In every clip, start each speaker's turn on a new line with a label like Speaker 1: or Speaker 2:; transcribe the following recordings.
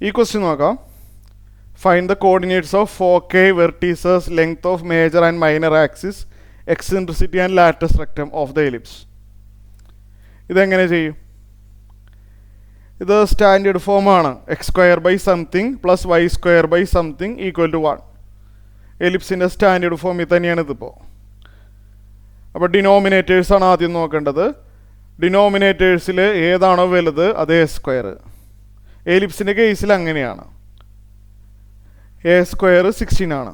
Speaker 1: ഈ ക്വസ്റ്റ്യൻ നോക്കാം. Find the coordinates of foci, vertices, length of major and minor axis, eccentricity and latus rectum of the ellipse. ഇതെങ്ങനെ ചെയ്യും? ഇത് standard ഫോമാണ്. X square by something plus Y square by something equal to 1. എലിപ്സിൻ്റെ standard ഫോമിൽ തന്നെയാണ് ഇതിപ്പോൾ. അപ്പോൾ ഡിനോമിനേറ്റേഴ്സാണ് ആദ്യം നോക്കേണ്ടത്. ഡിനോമിനേറ്റേഴ്സിൽ ഏതാണോ വലുത് അത് എ സ്ക്വയർ. എലിപ്സിൻ്റെ കേസിൽ അങ്ങനെയാണ്. എ സ്ക്വയർ 16 ആണ്.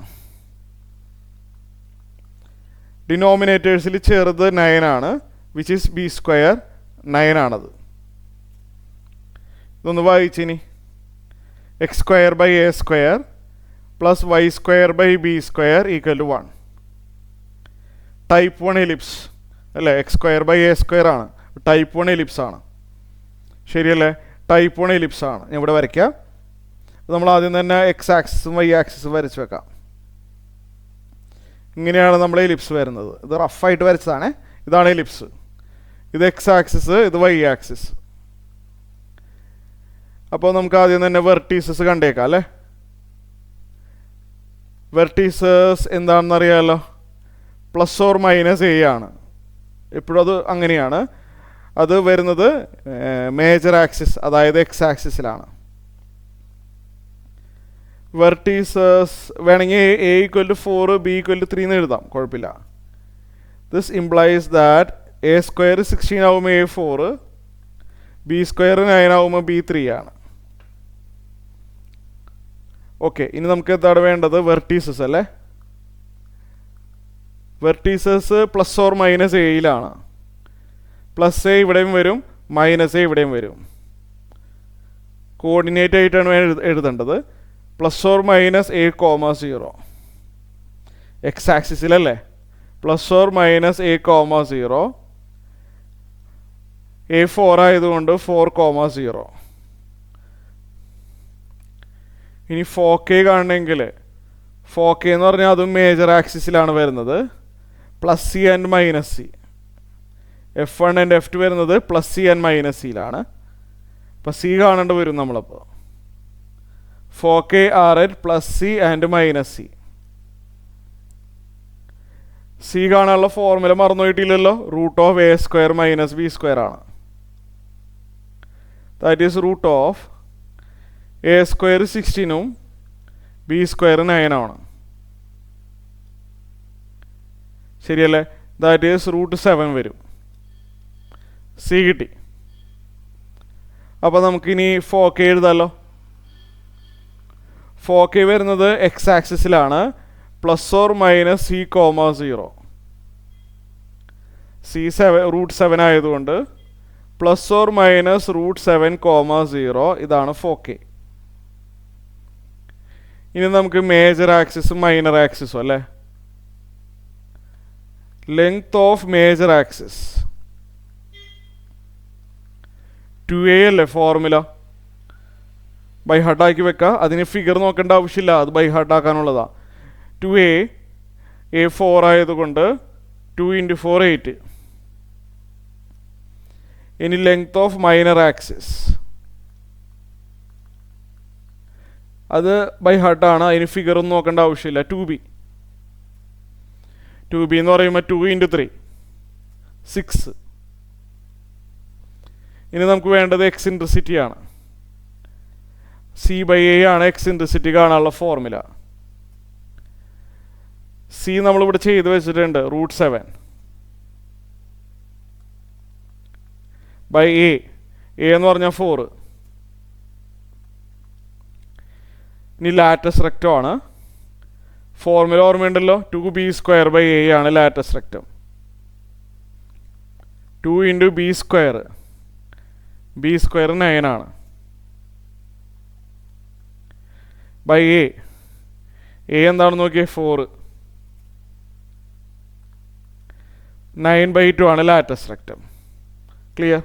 Speaker 1: ഡിനോമിനേറ്റേഴ്സിൽ ചെറുത് 9 ആണ്, വിച്ച് ഈസ് ബി സ്ക്വയർ. 9 ആണത്. ഇതൊന്ന് വായിച്ചിനി. X square by A square plus Y square by B square equal to 1. Type 1 ellipse അല്ലേ? X square by A square ആണ്. ടൈപ്പ് 1 എലിപ്സ് ആണ്. ശരിയല്ലേ? ടൈപ്പ് 1 എലിപ്സ് ആണ്. ഞാൻ ഇവിടെ വരയ്ക്കാം. നമ്മൾ ആദ്യം തന്നെ എക്സ് ആക്സിസും വൈ ആക്സിസും വരച്ച് വെക്കാം. ഇങ്ങനെയാണ് നമ്മൾ എലിപ്സ് വരുന്നത്. ഇത് റഫായിട്ട് വരച്ചതാണ്. ഇതാണ് എലിപ്സ്. ഇത് എക്സ് ആക്സിസ്, ഇത് വൈ ആക്സിസ്. അപ്പോൾ നമുക്ക് ആദ്യം തന്നെ വെർട്ടീസസ് കണ്ടേക്കാം അല്ലേ? വെർട്ടീസസ് എന്താണെന്ന് അറിയാമല്ലോ. പ്ലസ് ഓർ മൈനസ് എ ആണ്. എപ്പോഴും അത് അങ്ങനെയാണ്. അത് വരുന്നത് മേജർ ആക്സിസ്, അതായത് എക്സ് ആക്സിസിലാണ്. വെർട്ടീസസ് വേണമെങ്കിൽ a equal to 4, b equal to 3 എന്ന് എഴുതാം, കുഴപ്പമില്ല. This implies that a square 16 ആവുമ്പോൾ എ 4, ബി സ്ക്വയർ 9 ആവുമ്പോൾ ബി 3 ആണ്. ഓക്കെ, ഇനി നമുക്ക് എന്താണ് വേണ്ടത്? വെർട്ടീസസ് അല്ലേ? വെർട്ടീസസ് പ്ലസ് ഓർ മൈനസ് എയിലാണ്. പ്ലസ് എ ഇവിടെയും വരും, മൈനസ് എ ഇവിടെയും വരും. കോർഡിനേറ്റ് ആയിട്ടാണ് എഴുതേണ്ടത്. Plus or minus A comma 0 X ആക്സിസിലല്ലേ? Plus or minus A comma 0. A 4 ആയതുകൊണ്ട് 4 കോമ 0. ഇനി ഫോക്കേ കാണണമെങ്കിൽ ഫോക്കേ എന്ന് പറഞ്ഞാൽ അതും മേജർ ആക്സിസിലാണ് വരുന്നത്. Plus C and minus C. F1 and F2 വരുന്നത് പ്ലസ് സി ആൻഡ് മൈനസ് സിയിലാണ്. അപ്പോൾ സി കാണേണ്ടി വരും നമ്മളപ്പോൾ. Foci are at plus C and minus C. C കാണാനുള്ള ഫോർമുല മറന്നുപോയിട്ടില്ലല്ലോ. Root of A square minus B square ആണ്. That is root of A square 16ഉം ബി സ്ക്വയർ 9 ആണ്. ശരിയല്ലേ? ദാറ്റ് ഈസ് റൂട്ട് 7 വരും. സി കിട്ടി. അപ്പോൾ നമുക്കിനി ഫോക്കേ എഴുതാമല്ലോ. ഫോക്കേ വരുന്നത് എക്സ് ആക്സിസിലാണ്. Plus or minus C comma 0. C root 7 ആയതുകൊണ്ട് plus or minus root 7 comma 0. ഇതാണ് ഫോക്കേ. ഇനി നമുക്ക് മേജർ ആക്സിസും മൈനർ ആക്സിസും അല്ലേ? Length of major axis 2a അല്ലേ ഫോർമുല? ബൈ ഹാർട്ടാക്കി വെക്കുക. അതിന് ഫിഗർ നോക്കേണ്ട ആവശ്യമില്ല, അത് ബൈ ഹാർട്ടാക്കാനുള്ളതാണ്. 2a, a 4 ആയതുകൊണ്ട് 2 × 4 8. ഇനി ലെങ്ത് ഓഫ് മൈനർ ആക്സിസ് അത് ബൈ ഹാർട്ടാണ്. അതിന് ഫിഗറൊന്നും നോക്കേണ്ട ആവശ്യമില്ല. 2b. 2b എന്ന് പറയുമ്പോൾ 2 × 3 6. ഇനി നമുക്ക് വേണ്ടത് എക്സെൻട്രിസിറ്റി ആണ്. സി ബൈ എ ആണ് എക്സെൻട്രിസിറ്റി കാണാനുള്ള ഫോർമുല. സി നമ്മളിവിടെ ചെയ്ത് വെച്ചിട്ടുണ്ട്. Root 7 by A. എ എന്ന് പറഞ്ഞാൽ 4. ഇനി ലാറ്റസ് റെക്റ്റം ആണ്. ഫോർമുല ഓർമ്മയുണ്ടല്ലോ. 2b സ്ക്വയർ ബൈ എ ആണ് latus rectum. 2 × B square. B square 9 ആണ്. By A. എ എന്താണെന്ന് നോക്കിയേ? 4. 9/2 ആണ് ലാറ്റസ് റെക്റ്റം. ക്ലിയർ?